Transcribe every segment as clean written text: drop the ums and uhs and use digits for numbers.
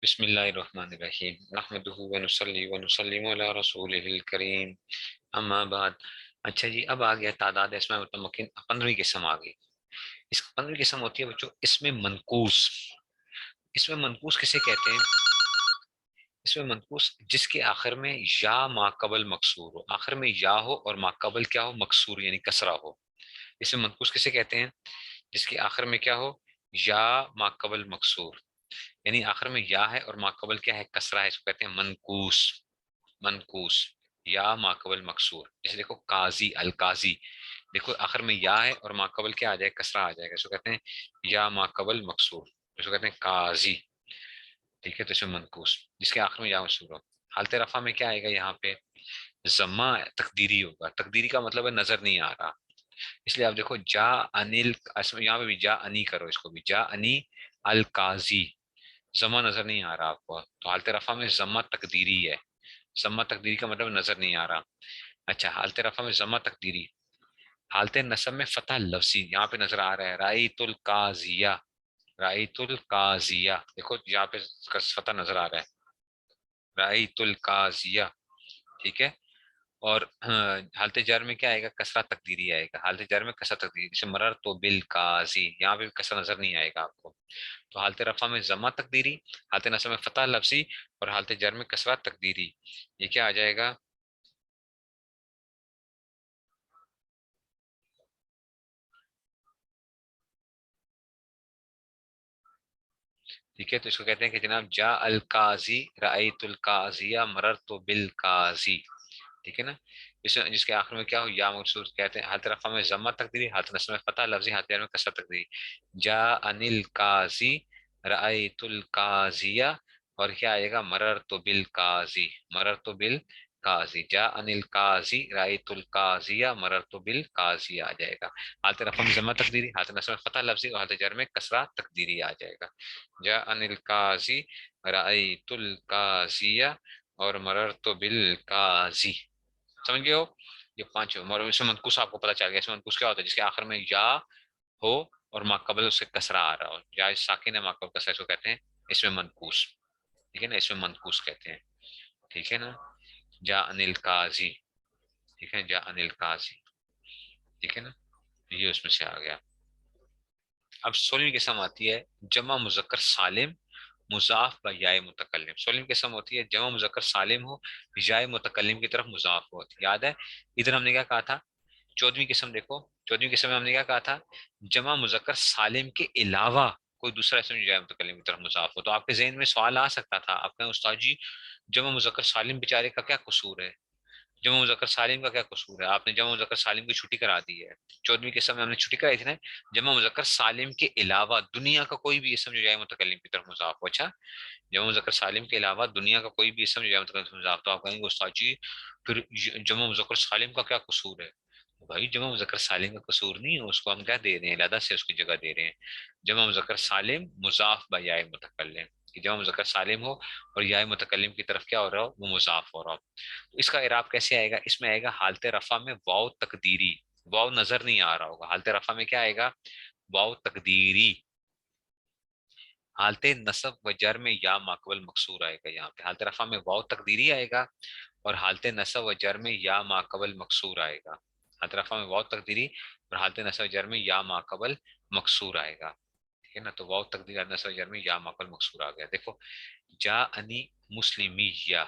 بسم اللہ الرحمن الرحیم نحمدہ ونصلی ونسلم علی رسولہ الکریم اما بعد۔ اچھا جی، اب آ گیا تعداد اسماء متمکن، 15ویں قسم آ گئی۔ اس 15ویں قسم ہوتی ہے بچوں اس میں منقوص۔ اس میں منقوص کسے کہتے ہیں؟ اس میں منقوص جس کے آخر میں یا ما قبل مکسور ہو، آخر میں یا ہو اور ما قبل کیا ہو؟ مکسور یعنی کسرہ ہو۔ اس میں منقوص کسے کہتے ہیں؟ جس کے آخر میں کیا ہو؟ یا ما قبل مکسور، یعنی آخر میں یا ہے اور ماقبل کیا ہے؟ کسرہ ہے، اس کو کہتے ہیں منقوص۔ منقوص یا ماقبل مکسور، جیسے دیکھو قاضی، القاضی، دیکھو آخر میں یا ہے اور ماقبل کیا آ جائے؟ کسرہ آ جائے گا، اس کو کہتے ہیں یا ماقبل مکسور، اس کو کہتے ہیں قاضی۔ ٹھیک ہے، تو اس میں منقوص جس کے آخر میں یا مکسور ہو۔ حالت رفع میں کیا آئے گا؟ یہاں پہ ضمہ تقدیری ہوگا۔ تقدیری کا مطلب ہے نظر نہیں آ رہا، اس لیے آپ دیکھو جا انل، یہاں پہ بھی جا انی کرو، اس کو بھی جا انی القاضی، ضمہ نظر نہیں آ رہا آپ کو، تو حالت رفع میں ضمہ تقدیری ہے۔ ضمہ تقدیری کا مطلب نظر نہیں آ رہا۔ اچھا، حالت رفع میں ضمہ تقدیری۔ حالت نصب میں فتح لفظی، یہاں پہ نظر آ رہا ہے رأیت القاضیہ، رأیت القاضیہ، دیکھو یہاں پہ فتح نظر آ رہا ہے رأیت القاضیہ۔ ٹھیک ہے، اور حالت جر میں کیا آئے گا؟ کسرہ تقدیری آئے گا۔ حالت جر میں کسرہ تقدیری، جیسے مرر تو بالقاضی، یہاں پہ کسرہ نظر نہیں آئے گا آپ کو۔ تو حالت رفع میں ضمہ تقدیری، حالت نصب میں فتح لفظی، اور حالت جر میں کسرہ تقدیری، یہ کیا آ جائے گا؟ ٹھیک ہے، تو اس کو کہتے ہیں کہ جناب جا القاضی رأیت القاضیہ مررت بالقاضی۔ ٹھیک ہے نا، جس کے آخر میں کیا ہو؟ یا مقصود کہتے ہیں۔ حالت رفع میں ضمہ تقدیری، حالت نصب میں فتح لفظی، حالت جر میں کسرہ تقدیری۔ جا انل قاضی رأیت القاضیہ، اور کیا آئے گا؟ مررت بالقاضی، مررت بالقاضی، جا انل قاضی رأیت القاضیہ مررت بالقاضی آ جائے گا۔ حالت رفع میں ضمہ تقدیری، حالت نصب میں فتح لفظی، اور حالت جر میں کسرہ تقدیری آ جائے گا۔ جا انل قاضی رأیت القاضیہ اور مررت بالقاضی، سمجھ گئے ہو؟ یہ پانچ اس میں منقوص آپ کو پتہ چل گیا۔ اس میں منقوص کیا ہوتا ہے؟ جس کے آخر میں یا ہو اور ما قبل اس سے کسرہ آ رہا ہو، یا ساکن ہے ما قبل کسرہ، اس کو کہتے ہیں اس میں منقوص۔ ٹھیک ہے نا، اس میں منقوص کہتے ہیں۔ ٹھیک ہے نا، جا انل قاضی، ٹھیک ہے، جا انل قاضی، ٹھیک ہے نا، یہ اس میں سے آ گیا۔ اب 16ویں قسم آتی ہے جمع مذکر سالم مضاف با یائے متکلم۔ 16ویں قسم ہوتی ہے جمع مذکر سالم ہو، یائے متکلم کی طرف مضاف ہو۔ یاد ہے ادھر ہم نے کیا کہا تھا؟ 14ویں قسم دیکھو، 14ویں قسم میں ہم نے کیا کہا تھا؟ جمع مذکر سالم کے علاوہ کوئی دوسرا اسم جو ہے متکلم کی طرف مضاف ہو، تو آپ کے ذہن میں سوال آ سکتا تھا، آپ کہیں استاد جی جمع مذکر سالم بیچارے کا کیا قصور ہے؟ جمع مذکر سالم کا کیا قصور ہے؟ آپ نے جمع مذکر سالم کی چھٹی کرا دی ہے۔ 14ویں قسم میں ہم نے چھٹی کرائی تھی نا، جمع مذکر سالم کے علاوہ دنیا کا کوئی بھی اسم جو جائے متکلم کی طرف مضاف ہو۔ اچھا، جمع مذکر سالم کے علاوہ دنیا کا کوئی بھی اسم جو جائے متکلم کی طرف مضاف، تو آپ کہیں گے استاد جی پھر جمع مذکر سالم کا کیا قصور ہے؟ بھائی جمع مذکر سالم کا قصور نہیں ہے، اس کو ہم کیا دے رہے ہیں؟ علیحدہ سے اس کی جگہ دے رہے ہیں جمع مذکر سالم مضاف با یائے متکلم، کہ جمع مذکر سالم ہو اور یائے متکلم کی طرف کیا ہو رہا ہو؟ وہ مضاف ہو رہا ہو۔ تو اس کا اعراب کیسے آئے گا؟ اس میں آئے گا حالت رفع میں واو تقدیری، واو نظر نہیں آ رہا ہوگا، حالت رفع میں کیا آئے گا؟ واو تقدیری۔ حالت نصب و جر میں یا ماقبل مکسور آئے گا، یہاں پہ حالت رفع میں واو تقدیری آئے گا، اور حالت نصب و جر میں یا ماقبل مکسور آئے گا۔ حالت رفع میں واو تقدیری اور حالت نصب و جر میں یا ماقبل مکسور آئے گا۔ ٹھیک ہے نا، تو واو تقدیری حالت نصب و جر میں یا ماقبل مکسور آ گیا۔ دیکھو جا انی مسلمیہ،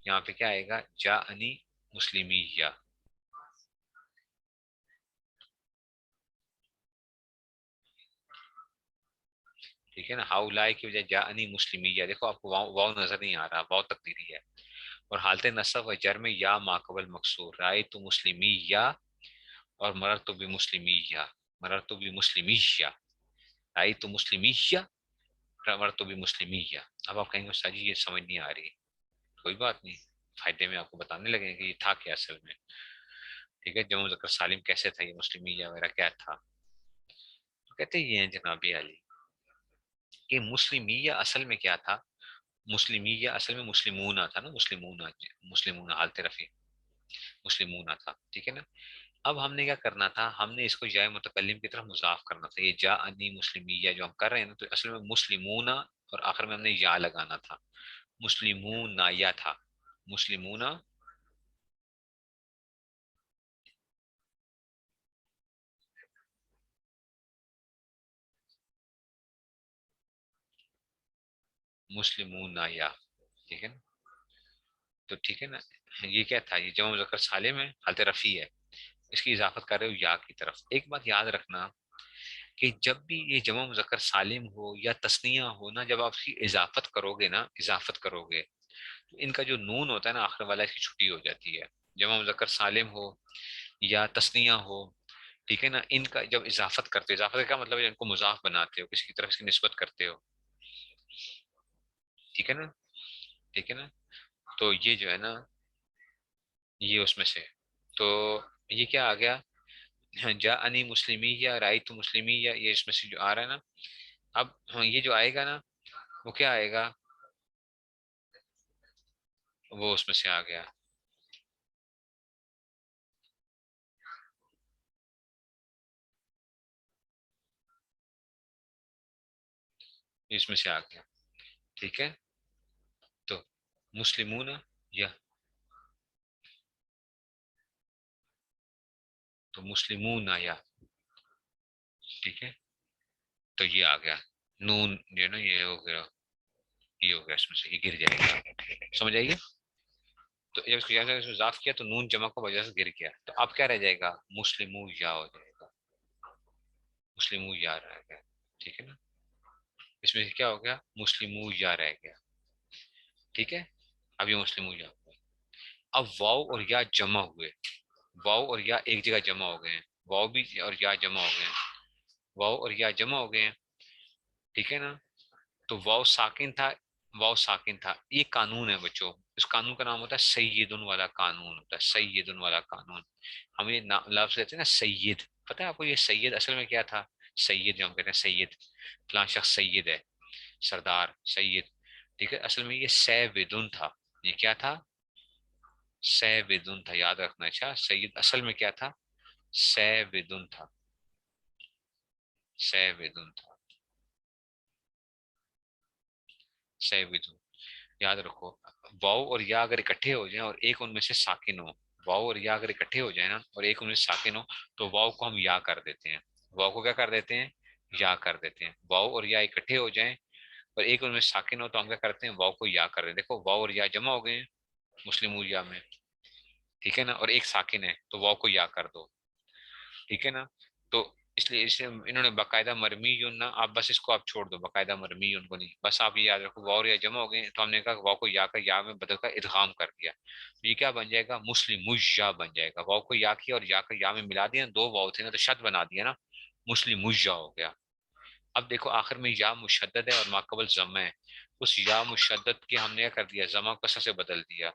یہاں پہ کیا آئے گا؟ جا انی مسلمیہ۔ ٹھیک ہے نا، ہاؤ لائے کی وجہ جا انی مسلمیہ، دیکھو آپ کو واو واو نظر نہیں آ رہا، واو تقدیری ہے۔ اور حالت نصب و جر میں یا ماقبل مکسور، رائے تو مسلمیہ اور مرر تو بھی مسلمیہ، مرر تو بھی مسلمیہ، رائے تو مسلمیہ، مرر تو بھی مسلمیہ۔ اب آپ کہیں گے استاد جی یہ سمجھ نہیں آ رہی، کوئی بات نہیں، فائدے میں آپ کو بتانے لگیں کہ یہ تھا کیا اصل میں۔ ٹھیک ہے، جمع مذکر سالم کیسے تھا، یہ مسلمیہ وغیرہ کیا تھا؟ تو کہتے یہ ہیں جناب علی کہ مسلمیہ اصل میں کیا تھا؟ مسلمیہ اصل میں مسلمون تھا نا، مسلمون، مسلمون حالت رفیع مسلمون تھا۔ ٹھیک ہے نا، اب ہم نے کیا کرنا تھا؟ ہم نے اس کو جائے متکلم کی طرف مضاف کرنا تھا، یہ جا انی مسلمیہ جو ہم کر رہے ہیں نا، تو اصل میں مسلمون اور آخر میں ہم نے یا لگانا تھا. مسلمون نا یا تھا مسلمون. مسلمون نا یا. ٹھیک ہے نا. تو ٹھیک ہے نا. یہ کیا تھا؟ یہ جمع مذکر سالم ہے، حالت رفیع ہے، اس کی اضافت کر رہے ہو یا کی طرف. ایک بات یاد رکھنا کہ جب بھی یہ جمع مذکر سالم ہو یا تثنیہ ہو نا، جب آپ اس کی اضافت کرو گے نا، اضافت کرو گے تو ان کا جو نون ہوتا ہے نا آخر والا، اس کی چھٹی ہو جاتی ہے. جمع مذکر سالم ہو یا تثنیہ ہو، ٹھیک ہے نا، ان کا جب اضافت کرتے ہو، اضافت کا کیا مطلب ہے؟ ان کو مضاف بناتے ہو، کسی کی طرف اس کی نسبت کرتے ہو. ٹھیک ہے نا. ٹھیک ہے نا. تو یہ جو ہے نا، یہ اس میں سے. تو یہ کیا آ گیا؟ جا انی مسلمی یا رائے تو مسلمی، یا یہ اس میں سے جو آ رہا ہے نا. اب یہ جو آئے گا نا، وہ کیا آئے گا؟ وہ اس میں سے آ گیا. اس میں سے آ گیا. ٹھیک ہے. تو مسلمون یا، تو مسلمون یا. ٹھیک ہے. تو یہ آ گیا نون جو ہے نا، یہ ہو گیا، یہ ہو گیا اس میں سے، یہ گر جائے گا. سمجھ آئیے؟ تو جب اس کو اس کو ضاف کیا تو نون جمع کو وجہ سے گر گیا، تو اب کیا رہ جائے گا؟ مسلمو یا ہو جائے گا. مسلمو یا رہ گیا. ٹھیک ہے نا. اس میں سے کیا ہو گیا؟ مسلمو یا رہ گیا. ٹھیک ہے. اب یہ مسلمو یا ہو گیا. اب واؤ اور یا جمع ہوئے. واؤ اور یا ایک جگہ جمع ہو گئے ہیں. واؤ بھی اور یا جمع ہو گئے ہیں. واؤ اور یا جمع ہو گئے ہیں. ٹھیک ہے نا. تو واؤ ساکن تھا، واؤ ساکن تھا. یہ قانون ہے بچوں، اس قانون کا نام ہوتا ہے سیدن والا قانون ہوتا ہے. سیدن والا قانون. ہم یہ لفظ لیتے ہیں نا سید. پتہ ہے آپ کو یہ سید اصل میں کیا تھا؟ سید جو ہم کہتے ہیں سید، فلاں شخص سید ہے، سردار، سید. ٹھیک ہے. اصل میں یہ سیودن تھا. یہ کیا تھا؟ سیودن تھا. یاد رکھنا. اچھا، سید اصل میں کیا تھا؟ سیودن تھا. سیودن تھا. سیودن. یاد رکھو. واؤ اور یا اگر اکٹھے ہو جائیں اور ایک ان میں سے ساکن ہو، واؤ اور یا اگر اکٹھے ہو جائیں نا اور ایک ان میں سے ساکن ہو، تو واؤ کو ہم یا کر دیتے ہیں. واؤ کو کیا کر دیتے ہیں؟ یا کر دیتے ہیں. واؤ اور یا اکٹھے ہو جائیں اور ایک ان میں ساکن ہو تو ہم کیا کرتے ہیں؟ واؤ کو یا کر دیتے ہیں. دیکھو واؤ اور یا جمع ہو گئے ہیں مسلم یا میں. ٹھیک ہے نا. اور ایک ساکن ہے تو واؤ کو یا کر دو. ٹھیک ہے نا. تو اس لیے انہوں نے باقاعدہ مرمی یون نا، آپ بس اس کو آپ چھوڑ دو، باقاعدہ مرمی یون کو نہیں. بس آپ یہ یاد رکھو واؤ اور یا جمع ہو گئے تو ہم نے کہا واؤ کو یا کا یا میں بدل کر ادغام کر دیا. تو یہ کیا بن جائے گا؟ مسلم یا بن جائے گا. واؤ کو یا کیا اور یا کا یا میں ملا دیا، دو واؤ تھے نا تو شد بنا دیا نا، مسلم یا ہو گیا. اب دیکھو آخر میں یا مشدد ہے اور ماقبل ضمہ ہے. اس یا مشدد کے ہم نے کیا کر دیا؟ ضمہ کسر سے بدل دیا.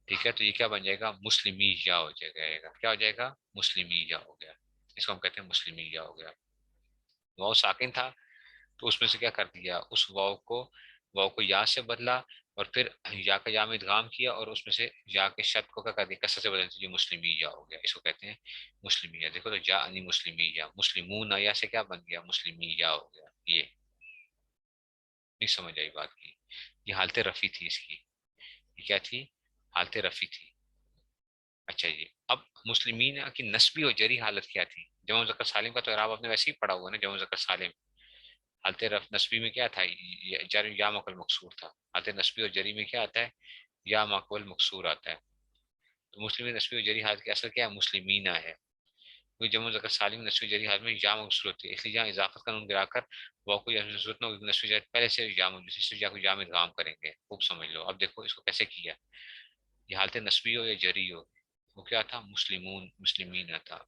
ٹھیک ہے. تو یہ کیا بن جائے گا؟ مسلمی یا ہو جائے گا. کیا ہو جائے گا؟ مسلمی یا ہو گیا. اس کو ہم کہتے ہیں مسلمی یا ہو گیا. واؤ ساکن تھا تو اس میں سے کیا کر دیا؟ اس واؤ کو یا سے بدلا اور پھر یا کا یا میں ادغام کیا اور اس میں سے یا کے شد کو کیا کر دیا؟ کسر سے بدل دیا. مسلمی یا ہو گیا. اس کو کہتے ہیں مسلمی یا. دیکھو تو جا انی مسلمی یا، مسلمون یا سے کیا بن گیا؟ مسلمی یا ہو گیا. یہ نہیں سمجھ آئی بات کی؟ یہ حالت رفع تھی اس کی. یہ کیا تھی؟ حالت رفع تھی. اچھا جی. اب مسلمین کی نسبی اور جری حالت کیا تھی؟ جمع مذکر سالم کا تو اعراب آپ نے ویسے ہی پڑھا ہوا ہے نا. جمع مذکر سالم حالت نسبی میں کیا تھا؟ جر یا مقبل مقصور تھا. حالت نسبی اور جری میں کیا آتا ہے؟ یا مقبل مقصور آتا ہے. تو مسلم نسبی اور جری حالت کی اصل کیا ہے؟ مسلمینہ ہے. کیونکہ جمع مذکر سالم نسبی جری حالت میں یا مقصور ہوتی ہے، اس لیے یہاں اضافت کا نون گرا کر واقع یا ضرورت نہ ہو، نسبی جری پہلے سے یا مجھے یا کو یا میں ادغام کریں گے. خوب سمجھ لو. اب دیکھو اس کو کیسے کیا. یہ حالت نسبی ہو یا جری ہو، وہ کیا تھا؟ مسلمون، مسلمین تھا.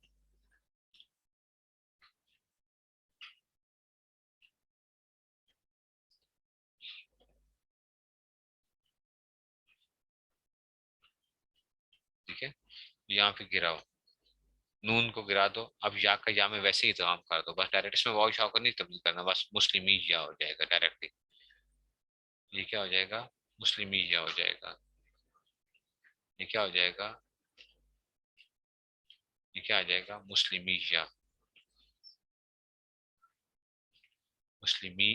ٹھیک ہے. یہاں پہ گراؤ، نون کو گرا دو. اب یا کا یا میں ویسے ہی ادغام کر دو. بس ڈائریکٹ اس میں واؤ شاؤ کو نہیں تبدیل کرنا، بس مسلمی یا ہو جائے گا ڈائریکٹلی. یہ کیا ہو جائے گا؟ مسلمی یا ہو جائے گا. یہ کیا ہو جائے گا؟ یہ کیا آ جائے گا؟ مسلمی یا. مسلمی